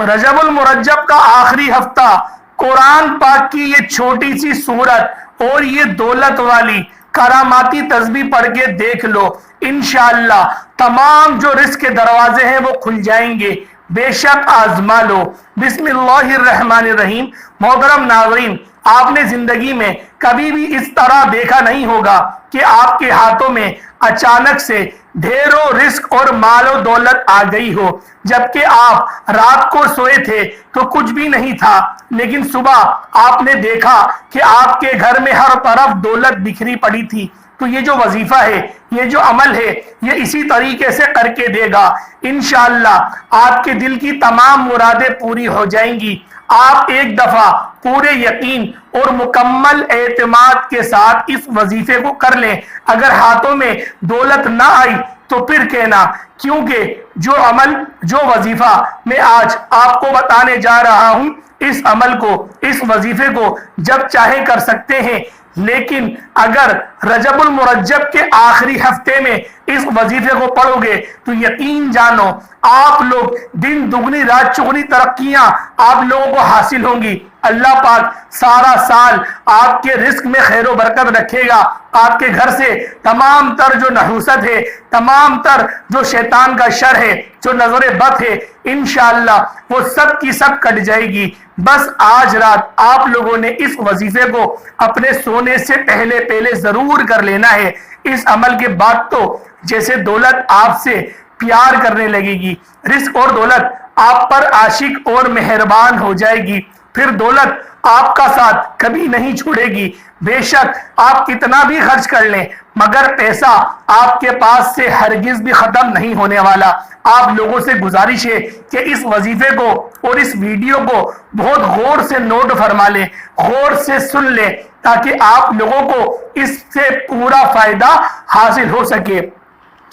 रजब उल मुरज्जब का आखिरी हफ्ता, कुरान पाक की ये छोटी सी सूरत और ये दौलत वाली करामाती तस्बीह पढ़ के देख लो, इंशाअल्लाह तमाम जो रिस्क के दरवाजे हैं वो खुल जाएंगे। बेशक आजमा लो। बिस्मिल्लाहिर्रहमानिर्रहीम। मोहतरम नाज़रीन, आपने जिंदगी में कभी भी इस तरह देखा नहीं होगा कि आपके हाथों में अचानक से ढेरों रिस्क और मालो दौलत आ गई हो, जबकि आप रात को सोए थे तो कुछ भी नहीं था, लेकिन सुबह आपने देखा कि आपके घर में हर तरफ दौलत बिखरी पड़ी थी। तो ये जो वजीफा है, ये जो अमल है, ये इसी तरीके से करके देगा। इंशाअल्लाह आपके दिल की तमाम मुरादें पूरी हो जाएंगी। आप एक दफा पूरे यकीन और मुकम्मल एतमाद के साथ इस वजीफे को कर लें। अगर हाथों में दौलत ना आई तो फिर कहना, क्योंकि जो अमल, जो वजीफा मैं आज आपको बताने जा रहा हूं, इस अमल को, इस वजीफे को जब चाहे कर सकते हैं, लेकिन अगर रजबुल मुरज्जब के आखिरी हफ्ते में इस वजीफे को पढ़ोगे तो यकीन जानो आप लोग दिन दुगनी रात चौगुनी तरक्कियां आप लोगों को हासिल होंगी। अल्लाह पाक सारा साल आपके रिस्क में खैर बरकत रखेगा। आपके घर से तमाम तर जो नहुसत है, तमाम तर जो शैतान का शर है, जो नजर बद है, इंशाअल्लाह वो सब की सब कट जाएगी। बस आज रात आप लोगों ने इस वजीफे को अपने सोने से पहले पहले जरूर कर लेना है। इस अमल के बाद तो जैसे दौलत आपसे प्यार करने लगेगी, रिस्क और दौलत आप पर आशिक और मेहरबान हो जाएगी। फिर दौलत आपका साथ कभी नहीं छोड़ेगी। बेशक आप कितना भी खर्च कर लें, मगर पैसा आपके पास से हरगिज भी खत्म नहीं होने वाला। आप लोगों से गुजारिश है कि इस वजीफे को और इस वीडियो को बहुत गौर से नोट फरमा लें, गौर से सुन लें, ताकि आप लोगों को इससे पूरा फायदा हासिल हो सके।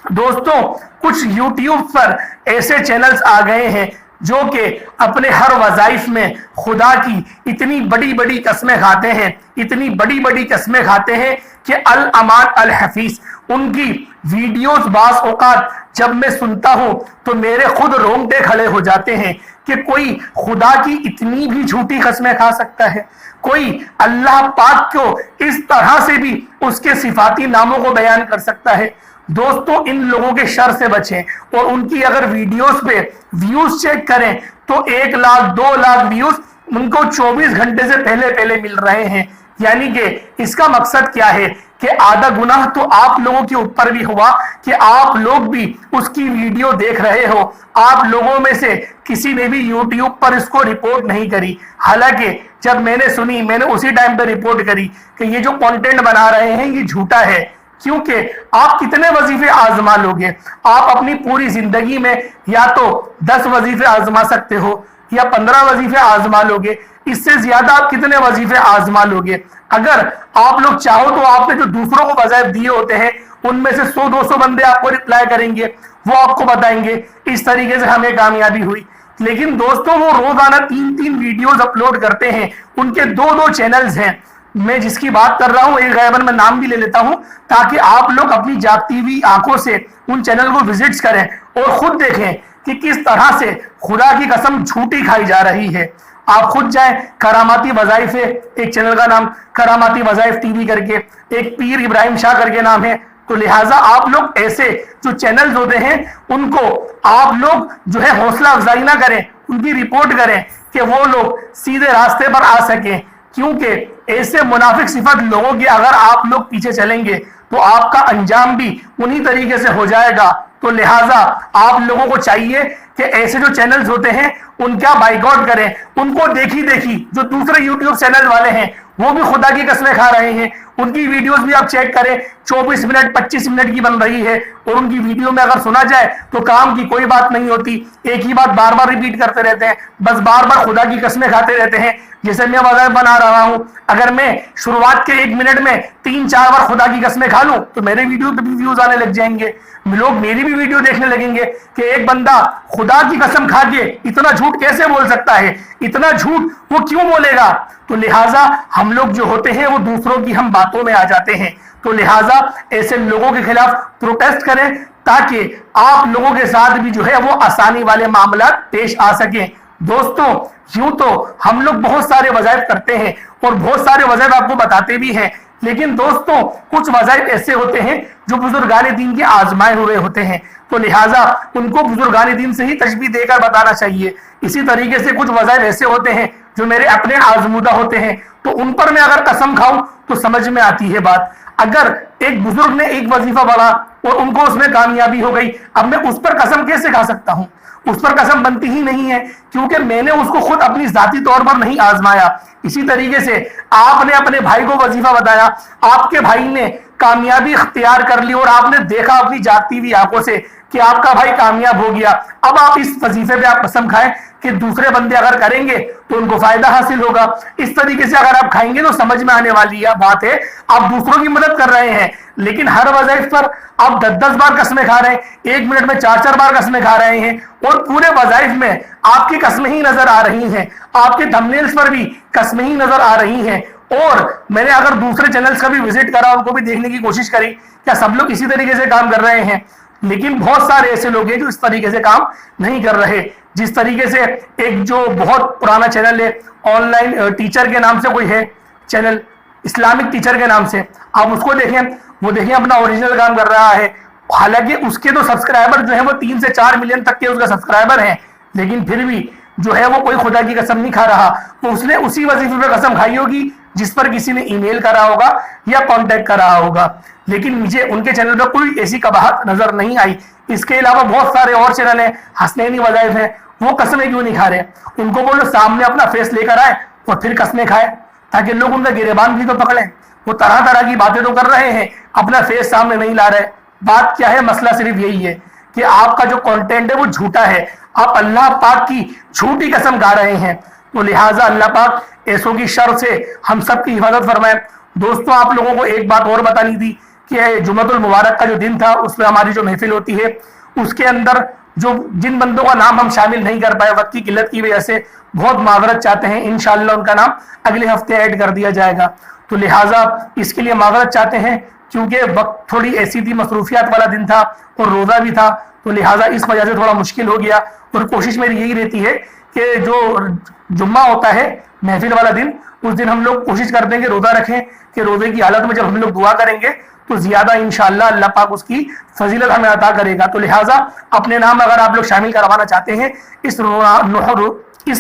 दोस्तों, कुछ YouTube पर ऐसे चैनल्स आ गए हैं जो कि अपने हर वज़ाइफ में खुदा की इतनी बड़ी बड़ी कसमें खाते हैं, इतनी बड़ी बड़ी कसमें खाते हैं कि अल अमान अल हफीज उनकी वीडियोस बास औकात जब मैं सुनता हूं तो मेरे खुद रोंगटे खड़े हो जाते हैं कि कोई खुदा की इतनी भी झूठी कसमें खा सकता है, कोई अल्लाह पाक को इस तरह से भी उसके सिफाती नामों को बयान कर सकता है। दोस्तों, इन लोगों के शर से बचें और उनकी अगर वीडियोस पे व्यूज चेक करें तो 1 लाख 2 लाख व्यूज उनको 24 घंटे से पहले पहले मिल रहे हैं। यानी कि इसका मकसद क्या है कि आधा गुनाह तो आप लोगों के ऊपर भी हुआ कि आप लोग भी उसकी वीडियो देख रहे हो। आप लोगों में से किसी ने भी YouTube पर इसको रिपोर्ट नहीं करी, हालांकि जब मैंने सुनी मैंने उसी टाइम पे रिपोर्ट करी कि ये जो कंटेंट बना रहे हैं ये झूठा है। क्योंकि आप कितने वजीफे आजमा लोगे? आप अपनी पूरी जिंदगी में या तो 10 वजीफे आजमा सकते हो या 15 वजीफे आजमा लोगे। इससे ज्यादा आप कितने वजीफे आजमा लोगे? अगर आप लोग चाहो तो आपने जो दूसरों को वज़ाइफ दिए होते हैं उनमें से 100-200 बंदे आपको रिप्लाई करेंगे, वो आपको बताएंगे इस तरीके से हमें कामयाबी हुई। लेकिन दोस्तों, वो रोजाना 3-3 वीडियोस अपलोड करते हैं, उनके 2-2 चैनल्स हैं। मैं जिसकी बात कर रहा हूं एक गैबन में नाम भी ले लेता हूं, ताकि आप लोग अपनी जागती हुई आंखों से उन चैनल को विजिट करें और खुद देखें कि किस तरह से खुदा की कसम झूठी खाई जा रही है। आप खुद जाएं, करामाती वज़ाइफ है, एक चैनल का नाम करामाती वज़ाइफ टीवी करके, एक पीर इब्राहिम शाह करके नाम है। तो लिहाजा आप लोग ऐसे जो चैनल्स होते हैं उनको आप लोग जो है हौसला अफजाई ना करें, उनकी रिपोर्ट करें कि वो लोग सीधे रास्ते पर आ सकें। क्योंकि ऐसे मुनाफिक सिफत लोगों के अगर आप लोग पीछे चलेंगे तो आपका अंजाम भी उन्हीं तरीके से हो जाएगा। तो लिहाजा आप लोगों को चाहिए कि ऐसे जो चैनल्स होते हैं उनका बाइकआउट करें। उनको देखी देखी जो दूसरे YouTube चैनल वाले हैं वो भी खुदा की कसमें खा रहे हैं, उनकी वीडियोस भी आप चेक करें, 24 मिनट 25 मिनट की बन रही है और उनकी वीडियो में अगर सुना जाए तो काम की कोई बात नहीं होती, एक ही बात बार बार रिपीट करते रहते हैं, बस बार बार खुदा की कसमें खाते रहते हैं। जैसे मैं वज़ाइफ बना रहा हूं, अगर मैं शुरुआत के 1 मिनट में 3-4 बार खुदा की कसमें खा लूं तो मेरे वीडियो पे भी व्यूज आने लग जाएंगे, लोग मेरी भी वीडियो देखने लगेंगे कि एक बंदा खुदा की कसम खा के इतना झूठ कैसे बोल सकता है, इतना झूठ वो क्यों बोलेगा। तो लिहाजा हम लोग जो होते हैं वो दूसरों की हम बातों में आ जाते हैं। तो लिहाजा ऐसे लोगों के खिलाफ प्रोटेस्ट करें ताकि आप लोगों के साथ भी जो है वो आसानी वाले मामला पेश आ सके। दोस्तों यूं तो हम लोग बहुत सारे वज़ाइफ करते हैं और बहुत सारे वज़ाइफ आपको बताते भी हैं, लेकिन दोस्तों कुछ वज़ाइफ ऐसे होते हैं जो बुजुर्गान दीन के आजमाए हुए होते हैं, तो लिहाजा उनको बुजुर्गान दीन से ही तशबीह देकर बताना चाहिए। इसी तरीके से कुछ वज़ाइफ ऐसे होते हैं जो मेरे अपने आजमूदा होते हैं, तो उन पर मैं अगर कसम खाऊं तो समझ में आती है बात। अगर एक बुजुर्ग ने एक वजीफा पढ़ा और उनको उसमें कामयाबी हो गई, अब मैं उस पर कसम कैसे खा सकता हूं? उस पर कसम बनती ही नहीं है, क्योंकि मैंने उसको खुद अपनी जाती तौर पर नहीं आजमाया। इसी तरीके से आपने अपने भाई को वजीफा बताया, आपके भाई ने कामयाबी इख्तियार कर ली और आपने देखा अपनी जागती हुई आंखों से कि आपका भाई कामयाब हो गया, अब आप इस वजीफे पे आप कसम खाएं कि दूसरे बंदे अगर करेंगे तो उनको फायदा हासिल होगा। इस तरीके से अगर आप खाएंगे तो समझ में आने वाली यह बात है, आप दूसरों की मदद कर रहे हैं, लेकिन हर वज़ाइफ पर आप 10-10 बार कसमें खा रहे हैं, 1 मिनट में 4-4 बार कसमें खा रहे हैं, और पूरे वज़ाइफ में आपकी कसमें ही नजर आ रही हैं, आपके थंबनेल्स पर भी कसमें ही नजर आ रही हैं। और मैंने अगर दूसरे चैनल्स का भी विजिट करा, उनको भी देखने की कोशिश करी, क्या सब लोग इसी तरीके से काम कर रहे हैं? लेकिन बहुत सारे ऐसे लोग हैं जो इस तरीके से काम नहीं कर रहे। जिस तरीके से एक जो बहुत पुराना चैनल है, ऑनलाइन टीचर के नाम से कोई है चैनल, इस्लामिक टीचर के नाम से, आप उसको देखें, वो देखें अपना ओरिजिनल काम कर रहा है, हालांकि उसके तो सब्सक्राइबर जो है वो 3 से 4 मिलियन तक के उसका सब्सक्राइबर हैं, लेकिन फिर भी जो है वो कोई खुदा की कसम नहीं खा रहा। तो उसने उसी वजीफे पे कसम खाई होगी जिस पर किसी ने ईमेल करा होगा या कांटेक्ट करा होगा, लेकिन मुझे उनके चैनल पर कोई ऐसी कबाहत नजर नहीं आई। इसके अलावा बहुत सारे और चैनल हैं, हसनैनी वज़ाइफ हैं, वो कसमें क्यों नहीं खा रहे? उनको बोलो सामने अपना फेस लेकर आए और फिर कसमें खाए, ताकि लोग उनका गिरेबान भी तो पकड़ें। वो तरह तरह की बातें तो कर रहे हैं, अपना फेस सामने नहीं ला रहे। बात क्या है? मसला सिर्फ यही है कि आपका जो कंटेंट है वो झूठा है, आप अल्लाह पाक की झूठी कसम खा रहे हैं। तो लिहाजा अल्लाह पाक ऐसों की शर से हम सब की हिफाजत फरमाए। दोस्तों आप लोगों को एक बात और बतानी थी कि जुम्मतुल मुबारक का जो दिन था उसमें हमारी जो महफिल होती है, उसके अंदर जो जिन बंदों का नाम हम शामिल नहीं कर पाए वक्त की किल्लत की वजह से, बहुत माजरत चाहते हैं। इंशाअल्लाह उनका नाम अगले हफ्ते ऐड कर दिया जाएगा। तो लिहाजा इसके लिए माजरत चाहते हैं, क्योंकि वक्त थोड़ी ऐसी थी, मसरूफियात वाला दिन था और रोज़ा भी था, तो लिहाजा इस वजह से थोड़ा मुश्किल हो गया। और कोशिश मेरी यही रहती है कि जो जुम्मा होता है महफिल वाला दिन, उस दिन हम लोग कोशिश करते हैं कि रोज़ा रखें, कि रोज़े की हालत में जब हम लोग दुआ करेंगे तो ज्यादा इंशाअल्लाह अल्लाह पाक उसकी फजीलत हमें अता करेगा। तो लिहाजा अपने नाम अगर आप लोग शामिल करवाना चाहते हैं, इस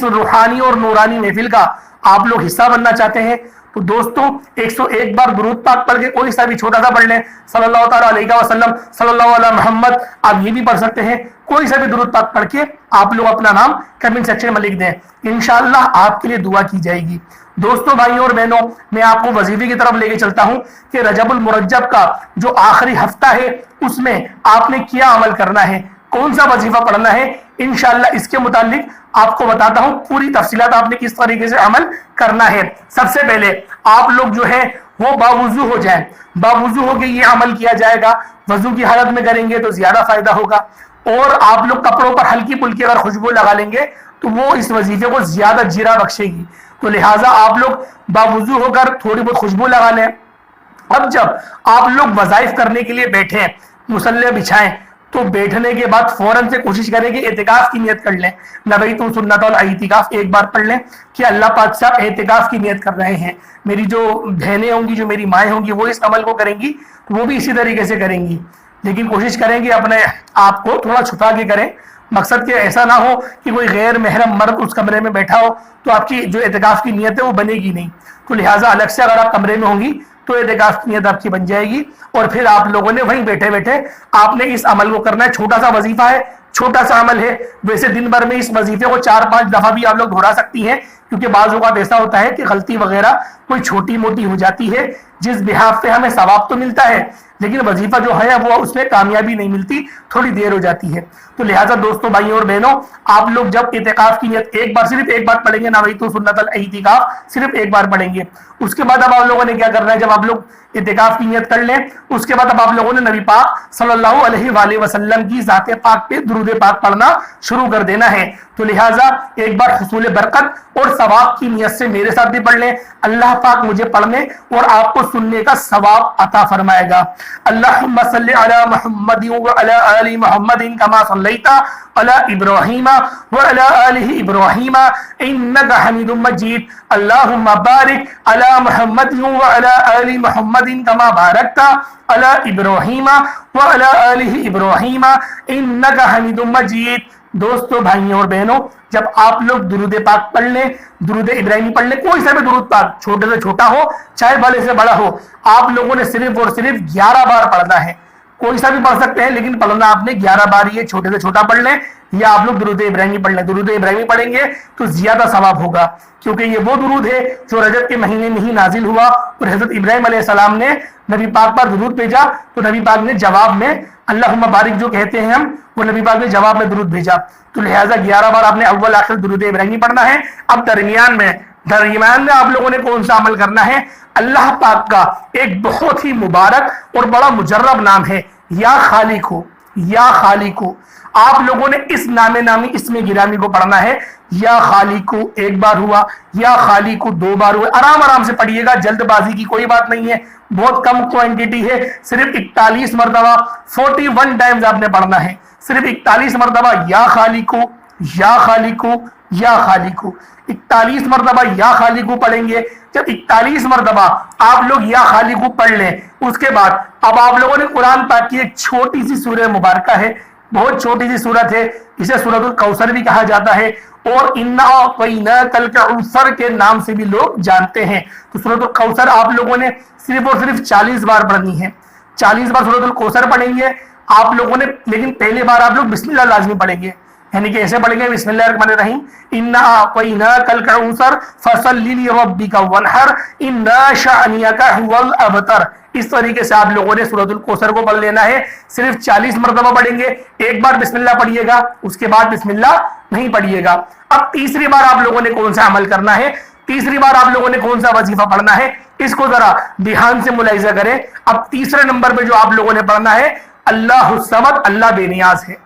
रूहानी और नूरानी महफिल का आप लोग हिस्सा बनना चाहते हैं, तो दोस्तों 101 बार दुरूद पाक पढ़ के कोई सा भी छोटा सा पढ़ लें, सल्लल्लाहु ताला अलैहि वसल्लम, सल्लल्लाहु अला मोहम्मद, आप ये भी पढ़ सकते हैं। कोई सा भी दुरूद पाक पढ़ के आप लोग अपना नाम कमेंट सेक्शन में लिख दें, इंशाअल्लाह आपके लिए दुआ की जाएगी। दोस्तों भाइयों और बहनों, मैं आपको वजीफे की तरफ लेके चलता हूं कि रजबुल मुरज्जब का जो आखिरी हफ्ता है उसमें आपने क्या अमल करना है, कौन सा वजीफा पढ़ना है, इंशाअल्लाह इसके मुतालिक आपको बताता हूं पूरी तफसीलात आपने किस तरीके से अमल करना है। सबसे पहले आप लोग जो है वो बावुजू हो जाए, बावुजू होकर ये अमल किया जाएगा। वजू की हालत में करेंगे तो ज्यादा फायदा होगा, और आप लोग कपड़ों पर हल्की पुल्की अगर खुशबू लगा लेंगे तो वो इस वजीफे को ज्यादा जीरा बख्शेगी। तो लिहाजा आप लोग बावुजू होकर थोड़ी बहुत खुशबू लगा लें। अब जब आप लोग वज़ाइफ करने के लिए बैठे, मुसल्ले बिछाएं, तो बैठने के बाद फौरन से कोशिश करें कि एतिकाफ की नियत कर लें। नबैतु सुन्नतुल इतिकाफ एक बार पढ़ लें कि अल्लाह पाक साहब एतिकाफ की नियत कर रहे हैं। मेरी जो बहनें होंगी, जो मेरी माएँ होंगी, वो इस अमल को करेंगी तो वो भी इसी तरीके से करेंगी, लेकिन कोशिश करेंगे अपने आप को थोड़ा छुपा के करें। मकसद कि ऐसा ना हो कि कोई गैर महरम मर्द उस कमरे में बैठा हो तो आपकी जो एतिकाफ की नियत है वो बनेगी नहीं। तो लिहाजा अलग से अगर आप कमरे में होंगी तो एतिकाफ की नियत आपकी बन जाएगी, और फिर आप लोगों ने वहीं बैठे बैठे आपने इस अमल को करना है। छोटा सा वजीफा है, छोटा सा अमल है, वैसे दिन भर में इस वजीफे को 4-5 दफा भी आप लोग दोहरा सकती हैं, क्योंकि बाज़ औक़ात ऐसा होता है कि गलती वगैरह कोई छोटी मोटी हो जाती है, जिस बिहाफ पे हमें सवाब तो मिलता है लेकिन वजीफा जो है वो उसमें कामयाबी नहीं मिलती, थोड़ी देर हो जाती है। तो लिहाजा दोस्तों भाइयों और बहनों, आप लोग जब इतिकाफ की नियत एक बार, सिर्फ एक बार पढ़ेंगे, नवैतु सुन्नतुल इतिकाफ सिर्फ एक बार पढ़ेंगे, उसके बाद अब आप लोगों ने क्या करना है, जब आप लोग इतिकाफ की नियत कर लें उसके बाद अब आप लोगों ने नबी पाक सल्लल्लाहु अलैहि वसल्लम की ज़ाते पाक पे दुरूद पाक पढ़ना शुरू कर देना है। तो लिहाजा एक बार हुसूल बरकत और सवाब की नियत से मेरे साथ भी पढ़ लें, अल्लाह पाक मुझे पढ़ने और आपको सुनने का सवाब अता फरमाएगा। अल्लाहुम्मा सल्लि अला मुहम्मदिन व अला आलि मुहम्मदिन कमा सल्लैता अला इब्राहीम व अला आलिहि इब्राहीम इन्नका हमीदुम मजीद। अल्लाहुम्मा बारिक अला मुहम्मद व अला आलि मुहम्मदिन कमा बारकता अला इब्राहीम व अला आलिहि इब्राहीम इन्नका हमीदुम मजीद। दोस्तों, भाइयों और बहनों, जब आप लोग दुरूद पाक पढ़ लें, दुरूद इब्राहिमी पढ़ लें, कोई सा भी दुरूद पाक, छोटे से छोटा हो चाहे बड़े से बड़ा हो, आप लोगों ने सिर्फ और सिर्फ 11 बार पढ़ना है। कोई सा भी पढ़ सकते हैं, लेकिन पढ़ना आपने 11 बार ही है। छोटे से छोटा पढ़ लें या आप लोग दुरूद इब्राहिमी पढ़ लें। दुरूद इब्राहिमी पढ़ेंगे तो ज्यादा सवाब होगा, क्योंकि ये वो दुरूद है जो रजब के महीने में ही नाजिल हुआ और हजरत इब्राहिम अलैहिस्सलाम ने नबी पाक पर दुरूद भेजा, तो नबी पाक ने जवाब में अल्लाहुम्मा बारिक जो कहते हैं हम, वो नबी पाक ने जवाब में दुरूद भेजा। तो लिहाजा 11 बार आपने अव्वल आखिर दुरूद इब्राहिमी पढ़ना है। अब दरमियान में आप लोगों ने कौन सा अमल करना है? अल्लाह पाक का एक बहुत ही मुबारक और बड़ा मुजर्रब नाम है या खालिकु, या खालिकु। आप लोगों ने इस नामी इसमें गिरामी को पढ़ना है। या खालिकु एक बार हुआ, या खालिकु 2 बार हुआ। आराम आराम से पढ़िएगा, जल्दबाजी की कोई बात नहीं है। बहुत कम क्वांटिटी है, सिर्फ 41 मरतबा 41 टाइम्स आपने पढ़ना है। सिर्फ 41 मरतबा या खालिकु, या खालिकु, या खालिकु। 41 मरतबा या खालिकु पढ़ेंगे। जब 41 मरतबा आप लोग या खालिकु पढ़ लें, उसके बाद अब आप लोगों ने कुरान पाक की एक छोटी सी सूरह मुबारका है, बहुत छोटी सी सूरत है, इसे सूरतुल कौसर भी कहा जाता है और इन्ना अतैनाकल कौसर के नाम से भी लोग जानते हैं। तो सूरतुल कौसर आप लोगों ने सिर्फ और सिर्फ 40 बार पढ़नी है। 40 बार सूरतुल कौसर पढ़ेंगे आप लोगों ने, लेकिन पहले बार आप लोग बिस्मिल्लाह लाजमी पढ़ेंगे, यानी कि ऐसे पढ़ेंगे बिस्मिल्लाहिर्रहमानिर्रहीम, इन्ना अतैनाकल कौसर फसल्लि लिरब्बिका वनहर इन्ना शानियका हुवल अबतर। इस तरीके से आप लोगों ने सूरतुल कौसर को पढ़ लेना है। सिर्फ 40 मरतबा पढ़ेंगे। एक बार बिस्मिल्लाह पढ़िएगा, उसके बाद बिस्मिल्लाह नहीं पढ़िएगा। अब तीसरी बार आप लोगों ने कौन सा अमल करना है? तीसरी बार आप लोगों ने कौन सा वजीफा पढ़ना है? इसको जरा ध्यान से मुलाहिजा करें। अब तीसरे नंबर पे जो आप लोगों ने पढ़ना है, अल्लाहुस समद, अल्लाह बेनियाज है।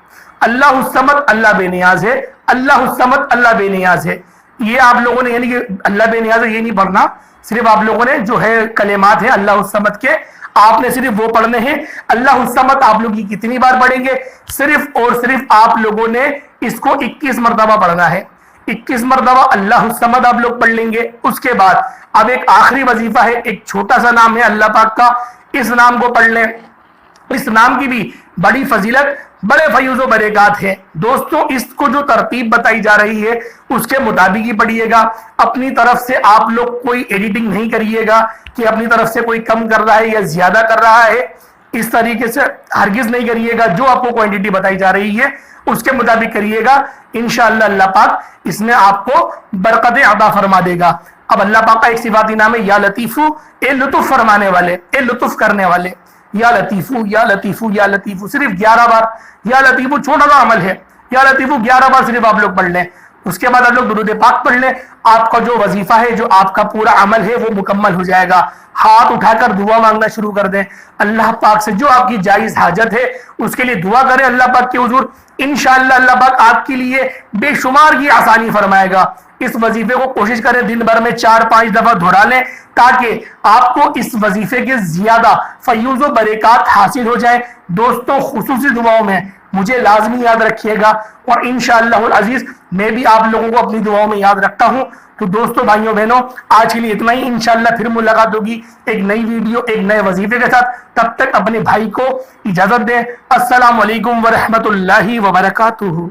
अल्लाहुस समद, अल्लाह बेनियाज है। अल्लाहुस समद, अल्लाह बेनियाज है। ये आप लोगों ने, यानी कि अल्लाह बेनियाज है, ये नहीं पढ़ना। सिर्फ आप लोगों ने जो है कलेमात है अल्लाहुस समद के, आपने सिर्फ वो पढ़ने हैं। अल्लाहुस समद आप लोग कितनी बार पढ़ेंगे? सिर्फ और सिर्फ आप लोगों ने इसको 21 मरतबा पढ़ना है। 21 मरतबा अल्लाहुस समद आप लोग पढ़ लेंगे। उसके बाद अब एक आखिरी वजीफा है, एक छोटा सा नाम है अल्लाह पाक का, इस नाम को पढ़ लें। इस नाम की भी बड़ी फजीलत, बड़े फयूज़ व बरक़ात है। दोस्तों, इसको जो तरतीब बताई जा रही है उसके मुताबिक ही पढ़िएगा। अपनी तरफ से आप लोग कोई एडिटिंग नहीं करिएगा कि अपनी तरफ से कोई कम कर रहा है या ज्यादा कर रहा है, इस तरीके से हरगिज नहीं करिएगा। जो आपको क्वांटिटी बताई जा रही है उसके मुताबिक करिएगा। इंशाअल्लाह अल्लाह पाक इसमें आपको बरकतें अता फरमा देगा। अब अल्लाह पाक का एक सिफाती नाम है या लतीफू, ए लुत्फ फरमाने वाले, ए लुत्फ करने वाले। या लतीफू, या लतीफू, या लतीफू, सिर्फ 11 बार या लतीफू, छोटा सा अमल है। या लतीफू 11 बार सिर्फ आप लोग पढ़ लें। उसके बाद आप लोग दुरूद पाक पढ़ लें। आपका जो वजीफा है, जो आपका पूरा अमल है, वो मुकम्मल हो जाएगा। हाथ उठाकर दुआ मांगना शुरू कर दें। अल्लाह पाक से जो आपकी जायज हाजत है उसके लिए दुआ करें अल्लाह पाक के हुजूर। इंशाअल्लाह अल्लाह पाक आपके लिए बेशुमार की आसानी फरमाएगा। इस वजीफे को कोशिश करें दिन भर में 4-5 दफा दोहरा लें, ताकि आपको इस वजीफे के ज्यादा फयूज़ व बरक़ात हासिल हो जाए। दोस्तों, खुसूसी दुआओं में मुझे लाजमी याद रखिएगा और इंशाअल्लाहुल अजीज मैं भी आप लोगों को अपनी दुआओं में याद रखता हूं। तो दोस्तों, भाइयों बहनों, आज के लिए इतना ही। इंशाअल्लाह फिर मुलाकात होगी एक नई वीडियो, एक नए वजीफे के साथ। तब तक अपने भाई को इजाजत दें। अस्सलामु अलैकुम व रहमतुल्लाहि व बरकातुहू।